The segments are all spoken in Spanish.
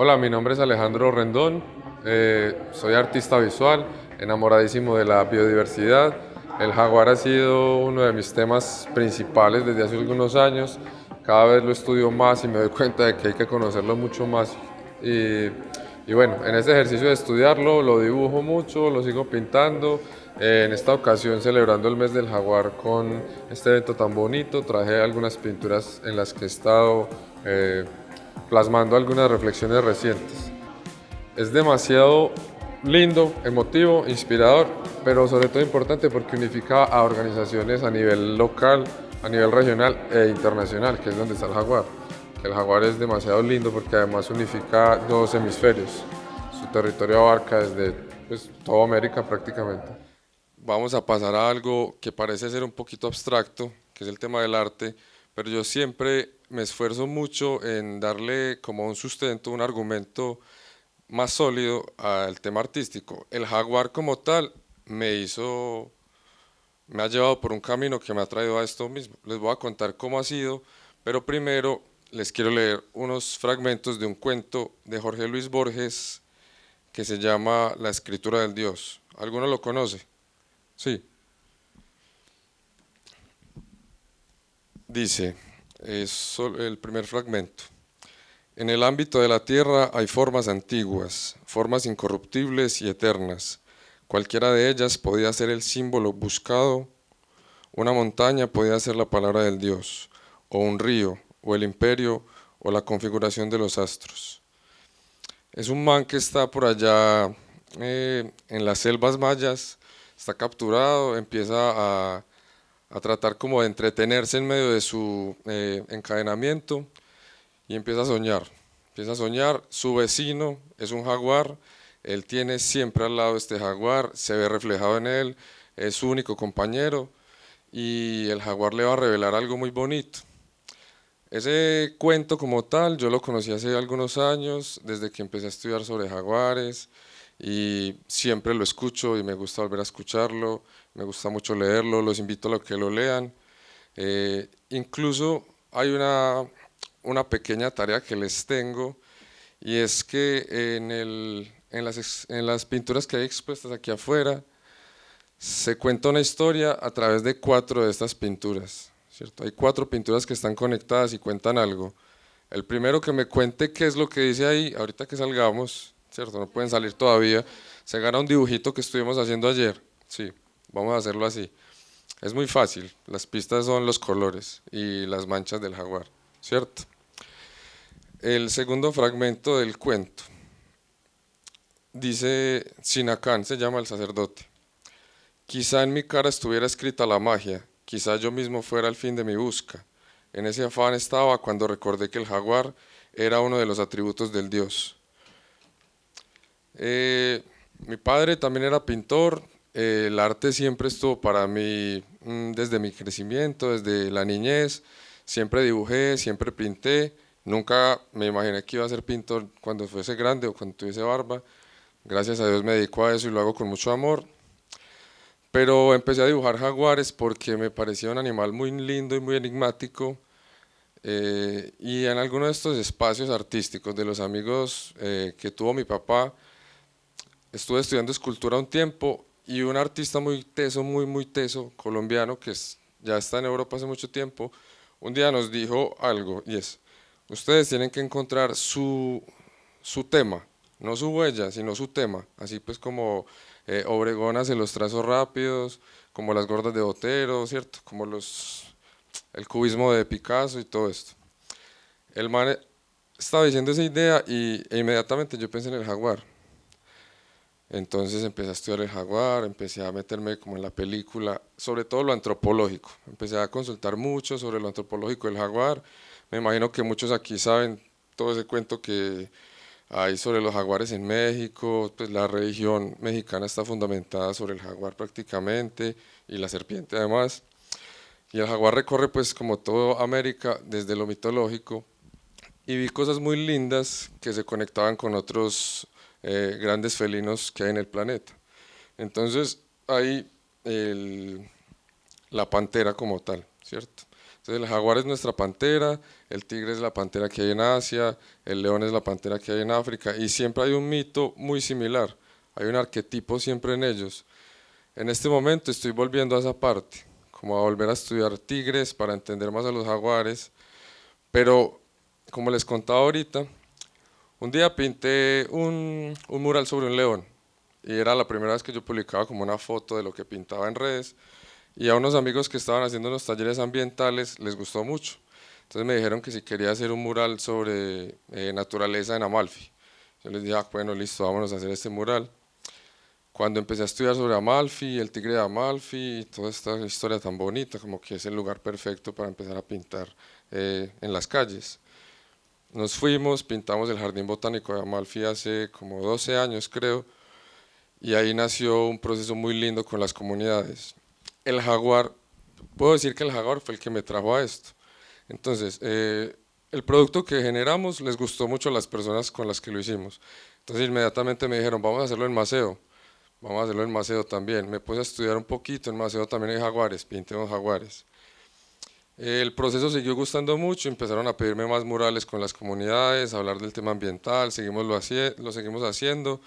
Hola, mi nombre es Alejandro Rendón, soy artista visual, enamoradísimo de la biodiversidad. El jaguar ha sido uno de mis temas principales desde hace algunos años. Cada vez lo estudio más y me doy cuenta de que hay que conocerlo mucho más. Y, y bueno, en este ejercicio de estudiarlo, lo dibujo mucho, lo sigo pintando. En esta ocasión, celebrando el mes del jaguar con este evento tan bonito, traje algunas pinturas en las que he estado plasmando algunas reflexiones recientes. Es demasiado lindo, emotivo, inspirador, pero sobre todo importante porque unifica a organizaciones a nivel local, a nivel regional e internacional, que es donde está el jaguar. El jaguar es demasiado lindo porque además unifica dos hemisferios. Su territorio abarca desde toda América prácticamente. Vamos a pasar a algo que parece ser un poquito abstracto, que es el tema del arte, pero yo siempre me esfuerzo mucho en darle como un sustento, un argumento más sólido al tema artístico. El jaguar como tal me ha llevado por un camino que me ha traído a esto mismo. Les voy a contar cómo ha sido, pero primero les quiero leer unos fragmentos de un cuento de Jorge Luis Borges que se llama La escritura del Dios. ¿Alguno lo conoce? Sí. Dice, es el primer fragmento. En el ámbito de la tierra hay formas antiguas, formas incorruptibles y eternas. Cualquiera de ellas podía ser el símbolo buscado, una montaña podía ser la palabra del Dios, o un río, o el imperio, o la configuración de los astros. Es un man que está por allá en las selvas mayas, está capturado, empieza a tratar como de entretenerse en medio de su encadenamiento y empieza a soñar, su vecino es un jaguar, él tiene siempre al lado este jaguar, se ve reflejado en él, es su único compañero y el jaguar le va a revelar algo muy bonito. Ese cuento como tal yo lo conocí hace algunos años, desde que empecé a estudiar sobre jaguares y siempre lo escucho y me gusta volver a escucharlo, me gusta mucho leerlo, los invito a que lo lean. Incluso hay una pequeña tarea que les tengo y es que en las pinturas que hay expuestas aquí afuera se cuenta una historia a través de cuatro de estas pinturas, ¿cierto? Hay cuatro pinturas que están conectadas y cuentan algo. El primero que me cuente qué es lo que dice ahí, ahorita que salgamos, ¿cierto? No pueden salir todavía, se gana un dibujito que estuvimos haciendo ayer. Sí, vamos a hacerlo así. Es muy fácil, las pistas son los colores y las manchas del jaguar, ¿cierto? El segundo fragmento del cuento dice, Sinacán se llama el sacerdote. Quizá en mi cara estuviera escrita la magia, quizá yo mismo fuera el fin de mi busca. En ese afán estaba cuando recordé que el jaguar era uno de los atributos del dios. Mi padre también era pintor, el arte siempre estuvo para mí desde mi crecimiento, desde la niñez, siempre dibujé, siempre pinté, nunca me imaginé que iba a ser pintor cuando fuese grande o cuando tuviese barba, gracias a Dios me dedico a eso y lo hago con mucho amor, pero empecé a dibujar jaguares porque me parecía un animal muy lindo y muy enigmático y en alguno de estos espacios artísticos de los amigos que tuvo mi papá, estuve estudiando escultura un tiempo y un artista muy teso, muy teso, colombiano, ya está en Europa hace mucho tiempo, un día nos dijo algo y es, ustedes tienen que encontrar su tema, no su huella, sino su tema, así pues como Obregón hace los trazos rápidos, como las gordas de Botero, ¿cierto? Como el cubismo de Picasso y todo esto. El man estaba diciendo esa idea e inmediatamente yo pensé en el jaguar. Entonces empecé a estudiar el jaguar, empecé a meterme como en la película, sobre todo lo antropológico. Empecé a consultar mucho sobre lo antropológico del jaguar. Me imagino que muchos aquí saben todo ese cuento que hay sobre los jaguares en México, pues la religión mexicana está fundamentada sobre el jaguar prácticamente y la serpiente además. Y el jaguar recorre pues como toda América desde lo mitológico y vi cosas muy lindas que se conectaban con otros grandes felinos que hay en el planeta. Entonces hay la pantera como tal, ¿cierto? Entonces el jaguar es nuestra pantera, el tigre es la pantera que hay en Asia, el león es la pantera que hay en África, y siempre hay un mito muy similar, hay un arquetipo siempre en ellos. En este momento estoy volviendo a esa parte, como a volver a estudiar tigres para entender más a los jaguares, pero como les contaba ahorita, un día pinté un mural sobre un león, y era la primera vez que yo publicaba como una foto de lo que pintaba en redes, y a unos amigos que estaban haciendo unos talleres ambientales les gustó mucho. Entonces me dijeron que si quería hacer un mural sobre naturaleza en Amalfi. Yo les dije, ah, bueno, listo, vámonos a hacer este mural. Cuando empecé a estudiar sobre Amalfi, el tigre de Amalfi y toda esta historia tan bonita, como que es el lugar perfecto para empezar a pintar en las calles. Nos fuimos, pintamos el Jardín Botánico de Amalfi hace como 12 años creo, y ahí nació un proceso muy lindo con las comunidades. El jaguar, puedo decir que el jaguar fue el que me trajo a esto. Entonces, el producto que generamos les gustó mucho a las personas con las que lo hicimos. Entonces inmediatamente me dijeron, vamos a hacerlo en Maceo, vamos a hacerlo en Maceo también. Me puse a estudiar un poquito, en Maceo también hay jaguares, pintemos jaguares. El proceso siguió gustando mucho, empezaron a pedirme más murales con las comunidades, a hablar del tema ambiental, lo seguimos haciendo,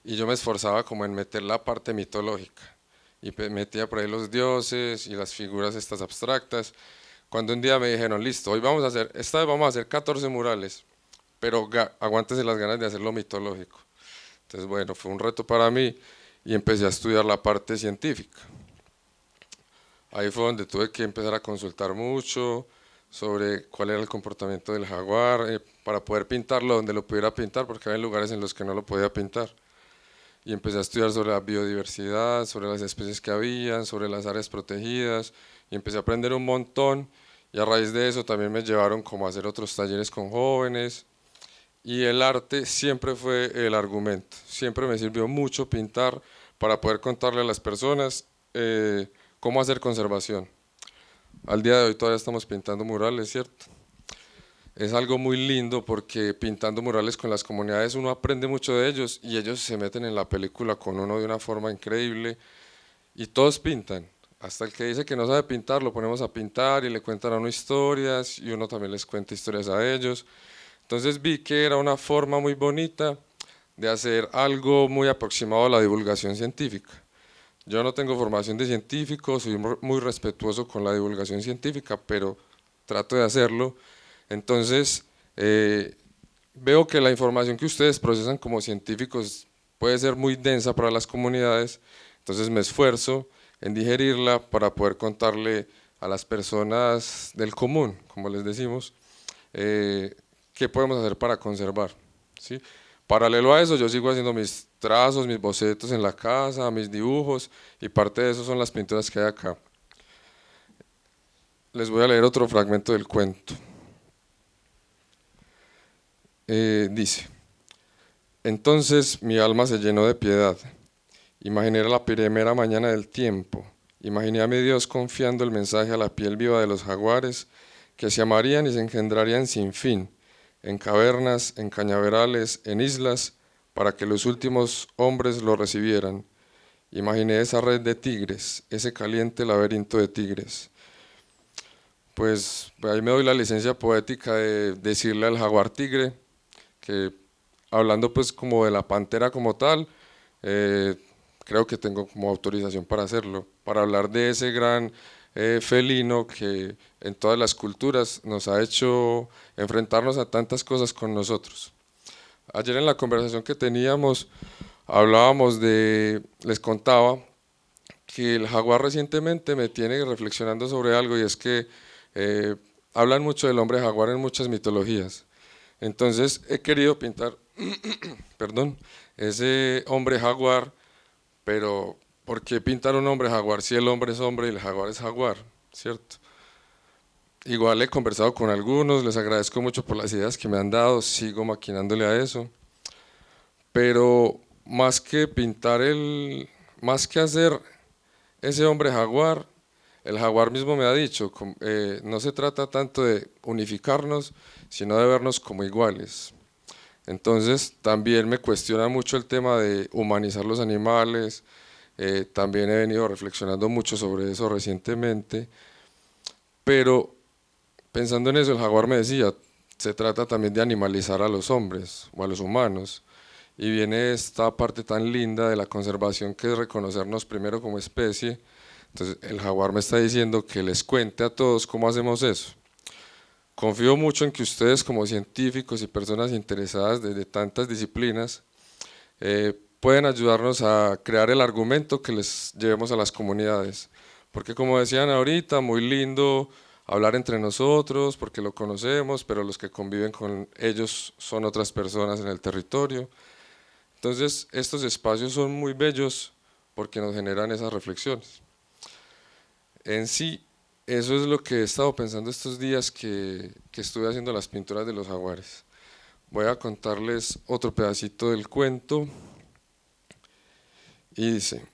y yo me esforzaba como en meter la parte mitológica, y metía por ahí los dioses y las figuras estas abstractas. Cuando un día me dijeron, listo, hoy vamos a hacer, esta vez vamos a hacer 14 murales, pero aguántese las ganas de hacerlo mitológico. Entonces, bueno, fue un reto para mí y empecé a estudiar la parte científica. Ahí fue donde tuve que empezar a consultar mucho sobre cuál era el comportamiento del jaguar, para poder pintarlo donde lo pudiera pintar, porque había lugares en los que no lo podía pintar. Y empecé a estudiar sobre la biodiversidad, sobre las especies que habían, sobre las áreas protegidas, y empecé a aprender un montón, y a raíz de eso también me llevaron como a hacer otros talleres con jóvenes, y el arte siempre fue el argumento, siempre me sirvió mucho pintar para poder contarle a las personas cómo hacer conservación. Al día de hoy todavía estamos pintando murales, ¿cierto? Es algo muy lindo porque pintando murales con las comunidades uno aprende mucho de ellos y ellos se meten en la película con uno de una forma increíble y todos pintan. Hasta el que dice que no sabe pintar lo ponemos a pintar y le cuentan a uno historias y uno también les cuenta historias a ellos. Entonces vi que era una forma muy bonita de hacer algo muy aproximado a la divulgación científica. Yo no tengo formación de científico, soy muy respetuoso con la divulgación científica, pero trato de hacerlo. Entonces, veo que la información que ustedes procesan como científicos puede ser muy densa para las comunidades, entonces me esfuerzo en digerirla para poder contarle a las personas del común, como les decimos, qué podemos hacer para conservar, ¿sí? Paralelo a eso, yo sigo haciendo mis trazos, mis bocetos en la casa, mis dibujos, y parte de eso son las pinturas que hay acá. Les voy a leer otro fragmento del cuento. Dice, entonces mi alma se llenó de piedad, imaginé la primera mañana del tiempo, imaginé a mi Dios confiando el mensaje a la piel viva de los jaguares, que se amarían y se engendrarían sin fin, en cavernas, en cañaverales, en islas, para que los últimos hombres lo recibieran. Imaginé esa red de tigres, ese caliente laberinto de tigres. Pues ahí me doy la licencia poética de decirle al jaguar tigre, que hablando pues como de la pantera como tal, eh, creo que tengo como autorización para hacerlo, para hablar de ese gran felino que en todas las culturas nos ha hecho enfrentarnos a tantas cosas con nosotros. Ayer en la conversación que teníamos hablábamos les contaba que el jaguar recientemente me tiene reflexionando sobre algo y es que hablan mucho del hombre jaguar en muchas mitologías. Entonces he querido pintar, perdón, ese hombre jaguar, pero ¿por qué pintar un hombre jaguar si el hombre es hombre y el jaguar es jaguar? ¿Cierto? Igual he conversado con algunos, les agradezco mucho por las ideas que me han dado, sigo maquinándole a eso, pero más que hacer ese hombre jaguar, el jaguar mismo me ha dicho, no se trata tanto de unificarnos, sino de vernos como iguales. Entonces también me cuestiona mucho el tema de humanizar los animales, también he venido reflexionando mucho sobre eso recientemente, pero Pensando en eso, el jaguar me decía, se trata también de animalizar a los hombres o a los humanos. Y viene esta parte tan linda de la conservación que es reconocernos primero como especie. Entonces el jaguar me está diciendo que les cuente a todos cómo hacemos eso. Confío mucho en que ustedes como científicos y personas interesadas desde tantas disciplinas pueden ayudarnos a crear el argumento que les llevemos a las comunidades. Porque como decían ahorita, muy lindo hablar entre nosotros porque lo conocemos, pero los que conviven con ellos son otras personas en el territorio. Entonces estos espacios son muy bellos porque nos generan esas reflexiones. En sí, eso es lo que he estado pensando estos días que estuve haciendo las pinturas de los jaguares. Voy a contarles otro pedacito del cuento y dice,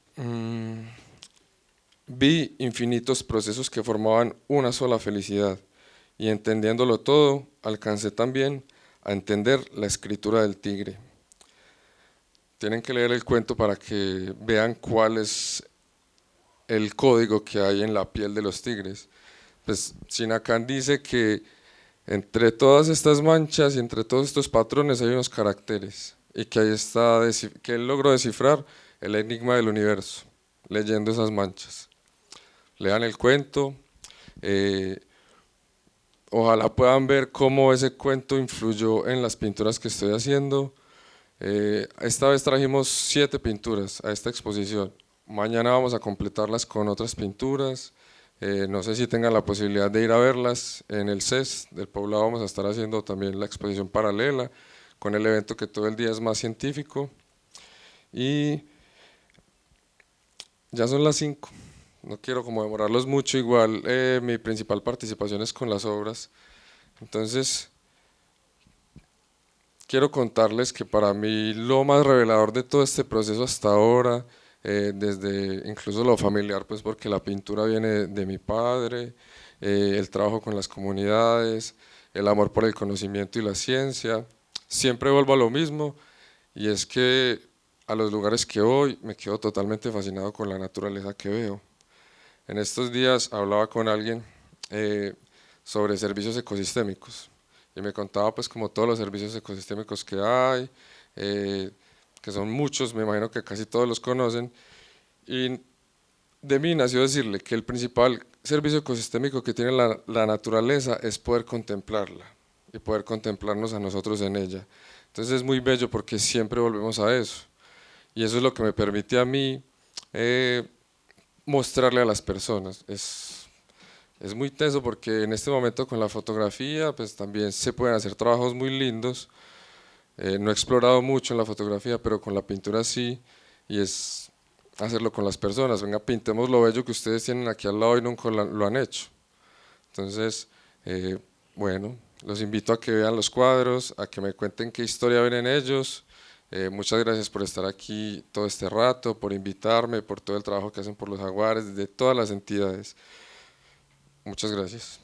vi infinitos procesos que formaban una sola felicidad y entendiéndolo todo, alcancé también a entender la escritura del tigre. Tienen que leer el cuento para que vean cuál es el código que hay en la piel de los tigres. Pues Shinakán dice que entre todas estas manchas y entre todos estos patrones hay unos caracteres y que ahí está, que él logró descifrar el enigma del universo, leyendo esas manchas. Lean el cuento, eh, ojalá puedan ver cómo ese cuento influyó en las pinturas que estoy haciendo. Esta vez trajimos 7 pinturas a esta exposición. Mañana vamos a completarlas con otras pinturas. No sé si tengan la posibilidad de ir a verlas en el CES del Poblado. Vamos a estar haciendo también la exposición paralela con el evento que todo el día es más científico. Y ya son las 5. No quiero como demorarlos mucho. Igual mi principal participación es con las obras. Entonces quiero contarles que para mí lo más revelador de todo este proceso hasta ahora, desde incluso lo familiar, pues porque la pintura viene de mi padre, el trabajo con las comunidades, el amor por el conocimiento y la ciencia, siempre vuelvo a lo mismo y es que a los lugares que voy me quedo totalmente fascinado con la naturaleza que veo. En estos días hablaba con alguien sobre servicios ecosistémicos y me contaba pues como todos los servicios ecosistémicos que hay, que son muchos, me imagino que casi todos los conocen, y de mí nació decirle que el principal servicio ecosistémico que tiene la naturaleza es poder contemplarla y poder contemplarnos a nosotros en ella. Entonces es muy bello porque siempre volvemos a eso y eso es lo que me permite a mí mostrarle a las personas. Es muy teso porque en este momento con la fotografía pues también se pueden hacer trabajos muy lindos. No he explorado mucho en la fotografía, pero con la pintura sí, y es hacerlo con las personas. Venga, pintemos lo bello que ustedes tienen aquí al lado y nunca lo han hecho. Entonces, bueno, los invito a que vean los cuadros, a que me cuenten qué historia ven en ellos. Muchas gracias por estar aquí todo este rato, por invitarme, por todo el trabajo que hacen por los jaguares, de todas las entidades. Muchas gracias.